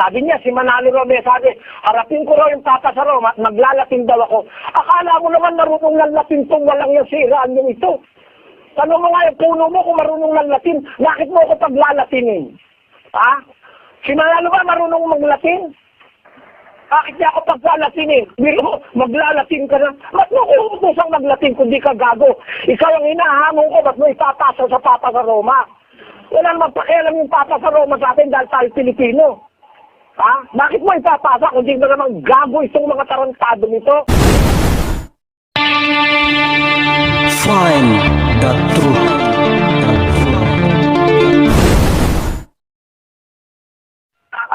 Sabi niya, si Manalo Rome, sabi, harapin ko raw yung Papa sa Roma at maglalatin daw ako. Akala mo naman marunong ng Latin tong walang yung siraan yung ito. Tanong mo nga yung puno mo kung marunong ng Latin, bakit mo ako paglalatinin? Ha? Si Manalo ba marunong mag-Latin? Bakit niya ako paglalatinin? Biro, maglalatin ka na. Ba't mo ko utusang maglatin kung di ka gago? Ikaw ang hinahamon ko, ba't mo ipapasa sa Papa sa Roma? Wala naman pakialam yung Papa sa Roma sa atin dahil tayo Pilipino. Ha? Bakit mo ipapasa kung di ba naman gago itong mga tarantado nito? Find the truth.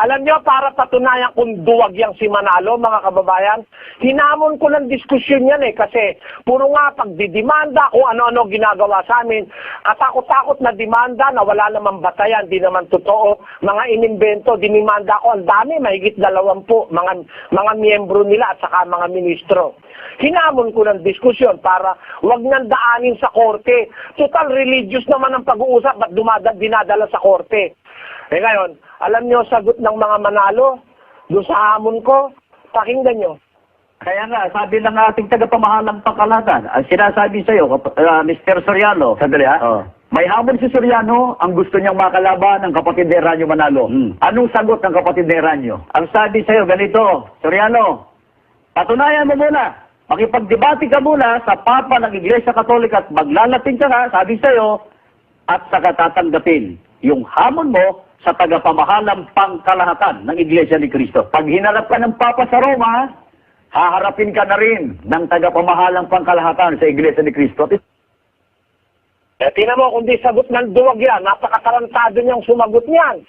Alam nyo, para patunayan kung duwag yang si Manalo, mga kababayan, hinamon ko ng diskusyon yan kasi puro nga pagdidimanda kung ano-ano ginagawa sa amin, at takot-takot na demanda na wala namang batayan, di naman totoo, mga inimbento, dinimanda ko, ang dami, mahigit 20, mga miyembro nila at saka mga ministro. Hinamon ko ng diskusyon para wag nang daanin sa korte. Total religious naman ang pag-uusap at dinadala sa korte. Ngayon, alam nyo, sagot ng mga Manalo, doon sa hamon ko, pakinggan nyo. Kaya nga, sabi ng ating tagapamahalang pangkalahatan, ang sinasabi sa iyo, Mr. Soriano, sandali may hamon si Soriano, ang gusto niyang makalaban ng kapatid ni Ranyo Manalo. Anong sagot ng kapatid ni Ranyo? Ang sabi sa iyo, ganito, Soriano, patunayan mo muna, makipagdebate ka muna sa Papa ng Iglesia Katolika at maglalating ka nga, sabi sa iyo, at saka tatanggapin yung hamon mo sa tagapamahalang pangkalahatan ng Iglesia ni Cristo. Pag hinarap ka ng Papa sa Roma, haharapin ka na rin ng tagapamahalang pangkalahatan sa Iglesia ni Cristo. Tingnan mo, kung di sagot ng duwag yan, napakatarantado niyang sumagot niyan.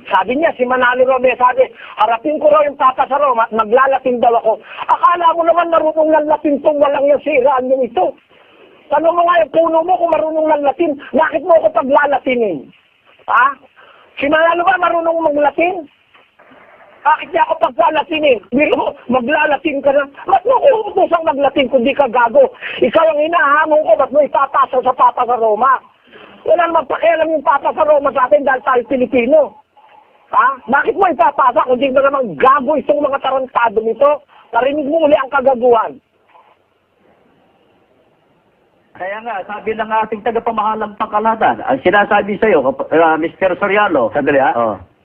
Sabi niya, si Manalo Rome, sabi, harapin ko raw yung Papa sa Roma at maglalatin daw ako. Akala mo naman marunong ng Latin tong walang yung siraan yung ito. Tanong mo nga yung puno mo kung marunong ng Latin, bakit mo ako paglalatinin? Ha? Si Manalo ba marunong mag-Latin? Bakit niya ako paglalatinin? Biro, maglalatin ka na. Ba't mo ko utusang mag-Latin kung di ka gago? Ikaw ang hinahamon ko, ba't mo ipapasa sa Papa sa Roma? Wala naman pakialam yung Papa sa Roma sa atin dahil tayo Pilipino. Ha? Bakit mo ipapasa kung di ba naman gago itong mga tarantado nito? Narinig mo uli ang kagaguhan. Kaya nga, sabi ng ating tagapamahalang pangkalahatan, ang sinasabi sa iyo, Mr. Soriano, sandali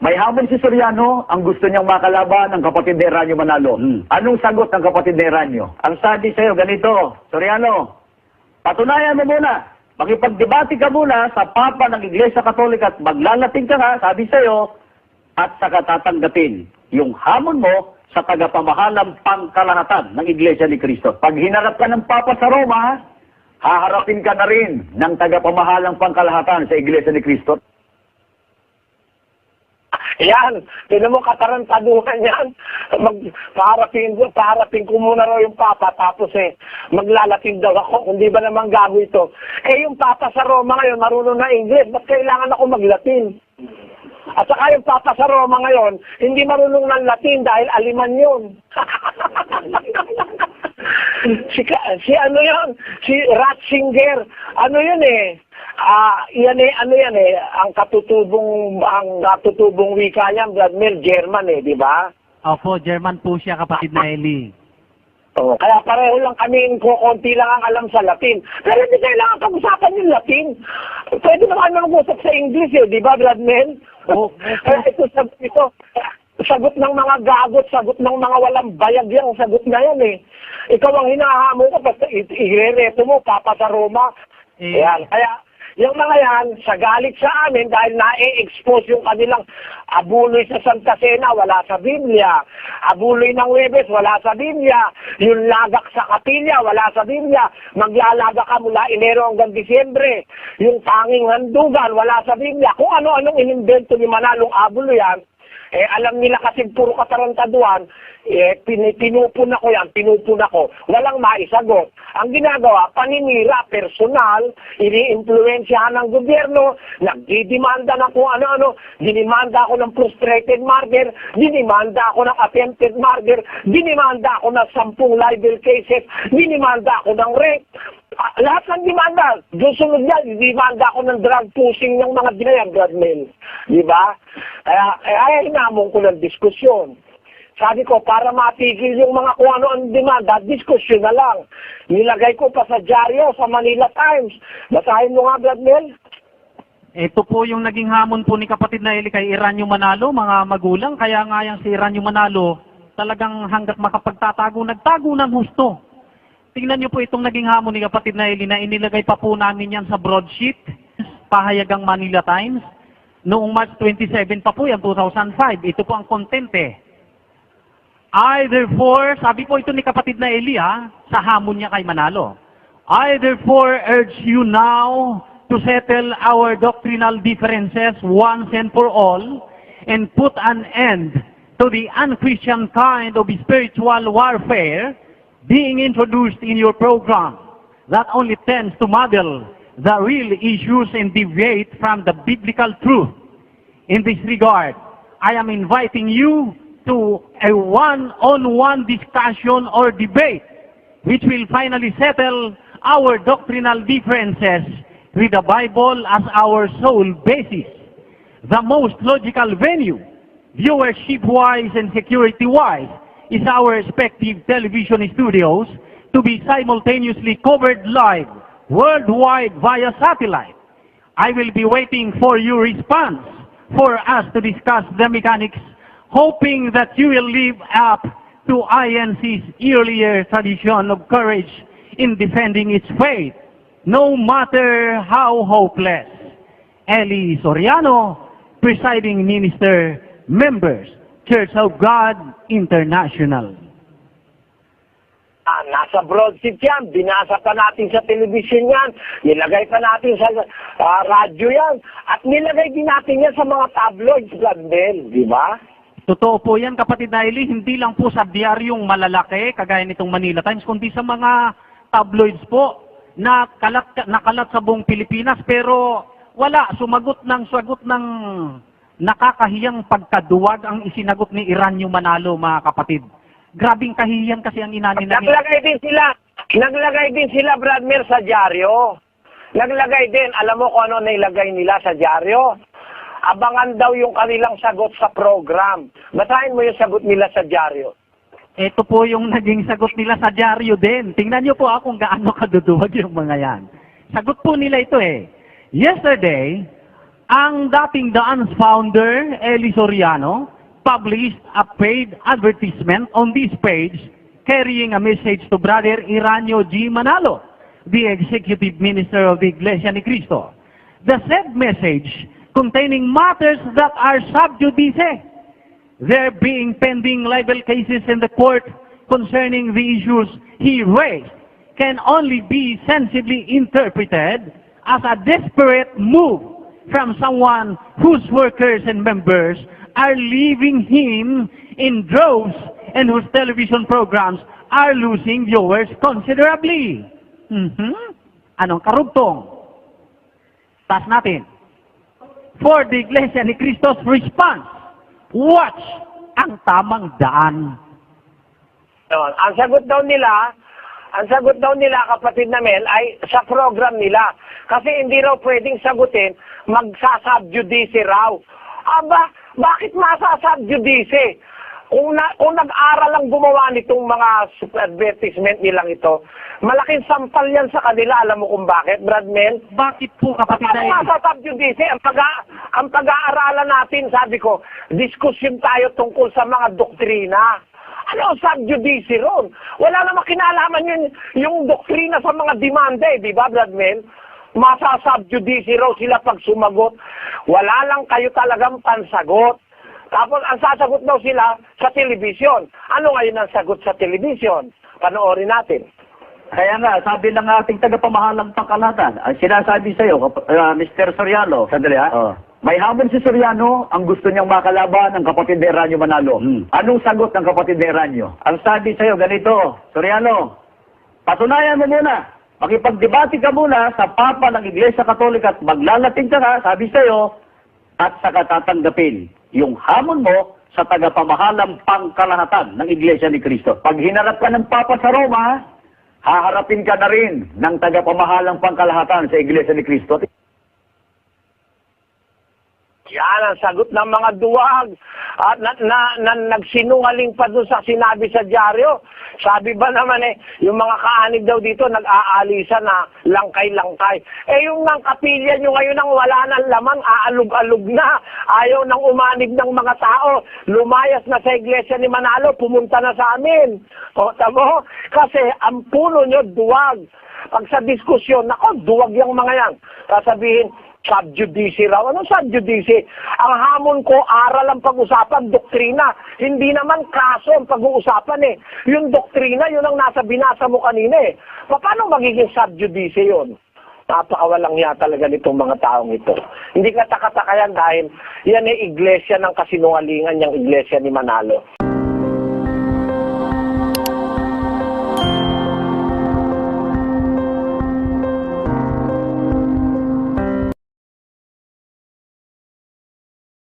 may hamon si Soriano, ang gusto niyang makalaban ng kapatid ni Ranyo Manalo. Anong sagot ng kapatid ni Ranyo? Ang sabi sa iyo, ganito, Soriano, patunayan mo muna, makipagdebate ka muna sa Papa ng Iglesia Katolika at maglalating ka nga, sabi sa iyo, at saka tatanggapin yung hamon mo sa tagapamahalang pangkalahatan ng Iglesia ni Cristo. Pag hinarap ka ng Papa sa Roma, haharapin ka na rin ng tagapamahalang pangkalahatan sa Iglesia ni Cristo. Yan, tinan mo katarantaduhan yan. Paharapin ko muna raw yung Papa, tapos maglalating daw ako, kung di ba naman gago ito. Yung Papa sa Roma ngayon, marunong na English, ba't kailangan ako maglatin? At saka yung Papa sa Roma ngayon, hindi marunong ng Latin dahil Aliman yun. si ano yun? Si Ratzinger. Ano yun ang katutubong wika niya, Vladimir, German di ba? Opo, German po siya, kapatid na Eli. Oh, kaya pareho lang kami, konti lang ang alam sa Latin. Pero hindi kailangan pag-usapan yung Latin. Pwede naman mag-usap sa English di ba, Vladimir? Oh, kaya ito, sagot ng mga gagot, sagot ng mga walang bayag yan, sagot na yan Ikaw ang hinahamon ko, basta i-reto mo, Papa sa Roma. Yan, kaya yung mga yan, sa galit sa amin, dahil na-expose yung kanilang abuloy sa Santa Cena, wala sa Biblia. Abuloy ng Webes, wala sa Biblia. Yung lagak sa kapilya, wala sa Biblia. Maglalaga ka mula Enero hanggang Disyembre. Yung tanging handugan, wala sa Biblia. Kung ano-anong inimbento ni Manalong abuloy yan, alam nila kasi puro katarantaduhan, pinupuna ko. Walang maisagot. Ang ginagawa, paninira, personal, iniimpluwensyahan ng gobyerno, nagdidimanda na kung ano-ano, dinimanda ako ng frustrated murder, dinimanda ako ng attempted murder, dinimanda ako ng 10 libel cases, dinimanda ako ng rape. Lahat ng demanda, doon sunod yan, demanda ako ng drug pushing ng mga dinayan, Bradman. Di ba? Kaya hinamon ko ng diskusyon. Sabi ko, para matigil yung mga kung ano ang demanda, diskusyon na lang. Nilagay ko pa sa dyaryo, sa Manila Times. Basahin mo nga, Bradman. Ito po yung naging hamon po ni kapatid na Eli kay Iranyo Manalo, mga magulang. Kaya nga yung si Iranyo Manalo, talagang hanggat makapagtatago, nagtago ng husto. Tingnan niyo po itong naging hamon ni kapatid na Eli na inilagay pa po namin yan sa broadsheet, pahayagang Manila Times. Noong March 27 pa po yan, 2005. Ito po ang content eh. I therefore, sabi po ito ni kapatid na Eli sa hamon niya kay Manalo. I therefore urge you now to settle our doctrinal differences once and for all and put an end to the unchristian kind of spiritual warfare being introduced in your program that only tends to muddle the real issues and deviate from the biblical truth. In this regard, I am inviting you to a one-on-one discussion or debate which will finally settle our doctrinal differences with the Bible as our sole basis. The most logical venue, viewership-wise and security-wise, is our respective television studios to be simultaneously covered live worldwide via satellite. I will be waiting for your response for us to discuss the mechanics, hoping that you will live up to INC's earlier tradition of courage in defending its faith, no matter how hopeless. Eli Soriano, Presiding Minister, Members, Church of God International. Nasa broadsheet yan, binasa pa natin sa television yan, nilagay pa natin sa radyo yan, at nilagay din natin yan sa mga tabloids, Bladmel, di ba? Totoo po yan, kapatid na Eli, hindi lang po sa diaryong malalaki, kagaya nitong Manila Times, kundi sa mga tabloids po na nakalat sa buong Pilipinas, pero wala, sagot ng nakakahiyang pagkaduwag ang isinagot ni Iranyo Manalo, mga kapatid. Grabing kahiyan kasi ang inanin na Naglagay din sila, Bradmer, sa dyaryo. Naglagay din, alam mo kung ano nailagay nila sa dyaryo? Abangan daw yung kanilang sagot sa program. Basahin mo yung sagot nila sa dyaryo. Ito po yung naging sagot nila sa dyaryo din. Tingnan niyo po kung gaano kaduduwag yung mga yan. Sagot po nila ito eh. Yesterday, ang dating Daan's founder, Eli Soriano, published a paid advertisement on this page carrying a message to Brother Iranyo G. Manalo, the Executive Minister of the Iglesia ni Cristo. The said message containing matters that are sub judice, there being pending libel cases in the court concerning the issues he raised, can only be sensibly interpreted as a desperate move from someone whose workers and members are leaving him in droves and whose television programs are losing viewers considerably. Anong karugtong? Tas natin. For the Iglesia ni Cristo's response, watch ang tamang daan. Ang sagot daw nila, kapatid na Mel, ay sa program nila. Kasi hindi raw pwedeng sagutin, magsasubjudice raw. Aba, bakit masasubjudice? Kung nag-aral lang gumawa nitong mga advertisement nilang ito, malaking sampal yan sa kanila. Alam mo kung bakit, Bradmel? Bakit po, kapatid na Ang masasubjudice, ang pag-aaralan natin, sabi ko, diskusyon tayo tungkol sa mga doktrina. Ano ang subjudice ron? Wala namang kinalaman yung doktrina sa mga demanda di ba, Bradmel? Masasubjudice raw sila pag sumagot. Wala lang kayo talagang pansagot. Tapos ang sasagot daw sila sa telebisyon. Ano ngayon ang sagot sa telebisyon? Panoorin natin. Kaya nga, sabi ng ating tagapamahalang pangkalahatan, ang sinasabi sa iyo, Mr. Soriano, sandali may hamon si Soriano, ang gusto niyang makalaban ng kapatid ni Iranyo Manalo. Anong sagot ng kapatid ni Iranyo? Ang sabi sa iyo, ganito, Soriano, patunayan mo muna, makipagdebate ka muna sa Papa ng Iglesia Katolika at maglalating ka na, sabi sa iyo, at saka tatanggapin yung hamon mo sa tagapamahalang pangkalahatan ng Iglesia ni Cristo. Pag hinarap ka ng Papa sa Roma, haharapin ka na rin ng tagapamahalang pangkalahatan sa Iglesia ni Cristo. Yan ang sagot ng mga duwag. At nagsinungaling pa doon sa sinabi sa dyaryo. Sabi ba naman yung mga kaanib daw dito nag-aalisa na langkay-langkay. Yung ng kapilya nyo ngayon ang wala ng laman, aalog-alog na. Ayaw nang umanib ng mga tao. Lumayas na sa iglesia ni Manalo, pumunta na sa amin. O, tamo? Kasi ang puno nyo, duwag. Pag sa diskusyon, nako, duwag yung mga yan. Sasabihin, subjudice raw. Anong subjudice? Ang hamon ko, aral ang pag-usapan, doktrina. Hindi naman kaso ang pag-uusapan Yung doktrina, yun ang nasa binasa mo kanina Paano magiging subjudice yun? Napakawalang hiya talaga nitong mga taong ito. Hindi ka takatakayan dahil yan iglesia ng kasinungalingan, yung iglesia ni Manalo.